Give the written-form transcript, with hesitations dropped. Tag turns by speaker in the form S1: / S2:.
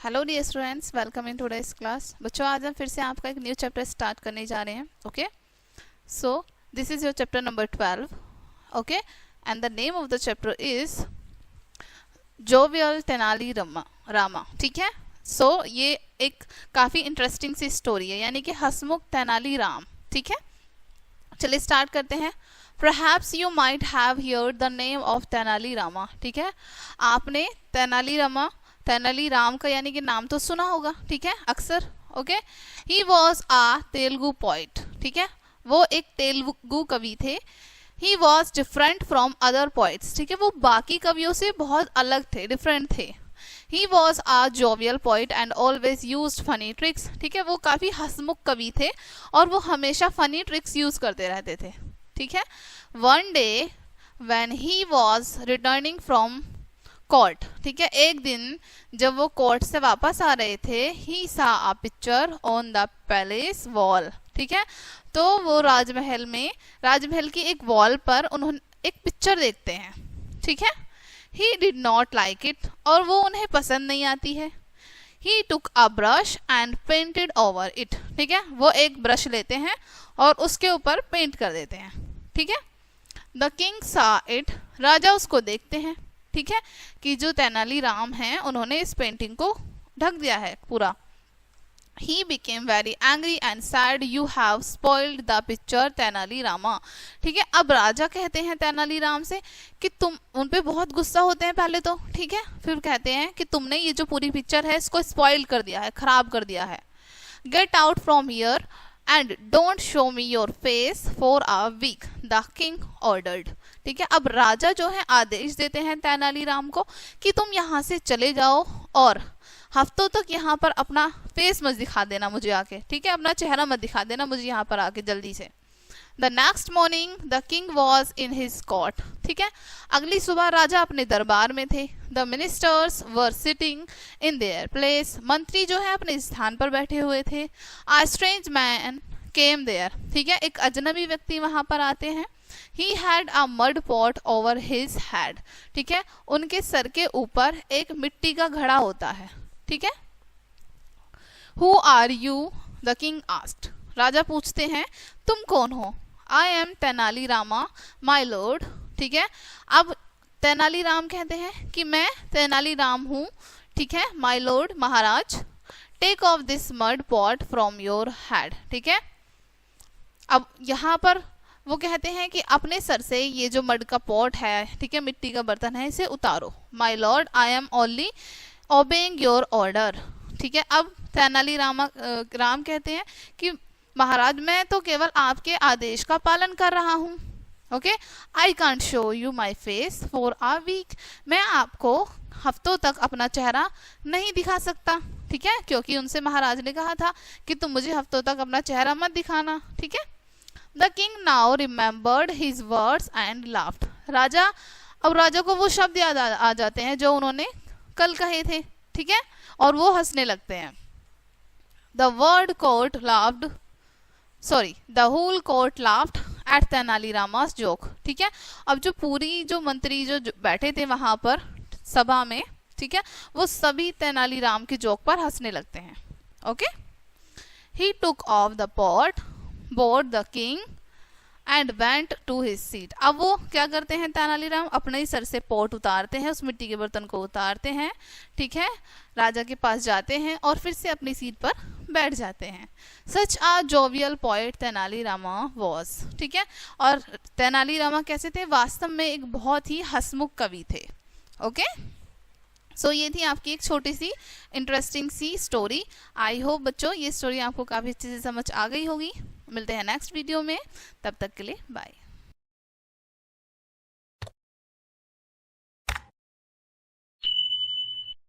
S1: Hello dear students, welcome in today's class. बच्चों, आज हम फिर से आपका एक न्यू चैप्टर स्टार्ट करने जा रहे हैं। Okay, so this is your chapter number 12। Okay, and the name of the chapter is jovial Tenali Rama. ठीक है, सो ये एक काफ़ी इंटरेस्टिंग सी स्टोरी है, यानी कि हंसमुख तेनाली राम। ठीक है, चलिए स्टार्ट करते हैं। Perhaps you might have heard the name of Tenali Rama. ठीक है, आपने तेनाली राम का यानी कि नाम तो सुना होगा। ठीक है, अक्सर। Okay, he was a Telugu poet. ठीक है, वो एक तेलुगु कवि थे। He was different from other poets. ठीक है, वो बाकी कवियों से बहुत अलग थे, डिफरेंट थे। He was a jovial poet and always use funny tricks. ठीक है, वो काफ़ी हंसमुख कवि थे और वो हमेशा फनी ट्रिक्स यूज करते रहते थे। ठीक है, one day when he was returning from court. ठीक है, एक दिन जब वो कोर्ट से वापस आ रहे थे, ही सा a picture on the palace wall. ठीक है, तो वो राजमहल की एक वॉल पर उन्होंने एक पिक्चर देखते हैं। ठीक है, he did not like it, और वो उन्हें पसंद नहीं आती है। He took a brush and painted over it. ठीक है, वो एक ब्रश लेते हैं और उसके ऊपर पेंट कर देते हैं। ठीक है, द किंग सा इट, राजा उसको देखते हैं। ठीक है, कि जो तेनाली राम हैं उन्होंने इस पेंटिंग को ढक दिया है पूरा। He became very angry and said, "You have spoiled the picture, Tenali Rama." ठीक है, अब राजा कहते हैं तेनाली राम से कि तुम उन पे बहुत गुस्सा होते हैं पहले तो। ठीक है, फिर कहते हैं कि तुमने ये जो पूरी पिक्चर है इसको स्पॉइल कर दिया है, खराब कर दिया है। Get out from here and don't show me your face for a week, the king ordered। ठीक है, अब राजा जो है आदेश देते हैं तेनाली राम को कि तुम यहाँ से चले जाओ और हफ्तों तक यहाँ पर अपना फेस मत दिखा देना मुझे आके। ठीक है, अपना चेहरा मत दिखा देना मुझे यहाँ पर आके जल्दी से। The next morning the king was in his court. ठीक है, अगली सुबह राजा अपने दरबार में थे। The ministers were sitting in their place, मंत्री जो है अपने स्थान पर बैठे हुए थे। आ स्ट्रेंज मैन केम देयर। ठीक है, एक अजनबी व्यक्ति वहां पर आते हैं। He had a mud pot over his head. ठीक है, उनके सर के ऊपर एक मिट्टी का घड़ा होता है। ठीक है, who are you, the king asked. राजा पूछते हैं तुम कौन हो। I am Tenali Rama my lord. ठीक है, अब तेनाली राम कहते हैं कि मैं तेनाली राम हूँ। ठीक है, माई लॉर्ड, महाराज। Take off this mud pot from your head. ठीक है, अब यहाँ पर वो कहते हैं कि अपने सर से ये जो मड का पॉट है, ठीक है, मिट्टी का बर्तन है, इसे उतारो। My lord, I am only obeying your order. ठीक है, अब तेनाली राम कहते हैं कि महाराज मैं तो केवल आपके आदेश का पालन कर रहा हूँ। Okay, I can't show you my face for a week, मैं आपको हफ्तों तक अपना चेहरा नहीं दिखा सकता। ठीक है, क्योंकि उनसे महाराज ने कहा था कि तुम मुझे हफ्तों तक अपना चेहरा मत दिखाना। ठीक है, the king now remembered his words and laughed. राजा को वो शब्द याद आ जाते हैं जो उन्होंने कल कहे थे। ठीक है, और वो हंसने लगते हैं। The whole court laughed at Tenali Rama's joke. ठीक है, अब जो मंत्री जो बैठे थे वहां पर सभा में, ठीक है, वो सभी तेनाली राम के जोक पर हंसने लगते हैं। Okay, he took off the pot bowed the king and went to his seat. अब वो क्या करते हैं तेनाली राम, अपने ही सर से पॉट उतारते हैं, उस मिट्टी के बर्तन को उतारते हैं। ठीक है, राजा के पास जाते हैं और फिर से अपनी सीट पर बैठ जाते हैं। Such a jovial poet Tenali Rama was. ठीक है, और तेनाली रामा कैसे थे, वास्तव में एक बहुत ही हंसमुख कवि थे। ओके, सो ये थी आपकी एक छोटी सी इंटरेस्टिंग सी स्टोरी। आई होप बच्चों ये स्टोरी आपको काफ़ी अच्छे से समझ आ गई होगी। मिलते हैं नेक्स्ट वीडियो में, तब तक के लिए बाय।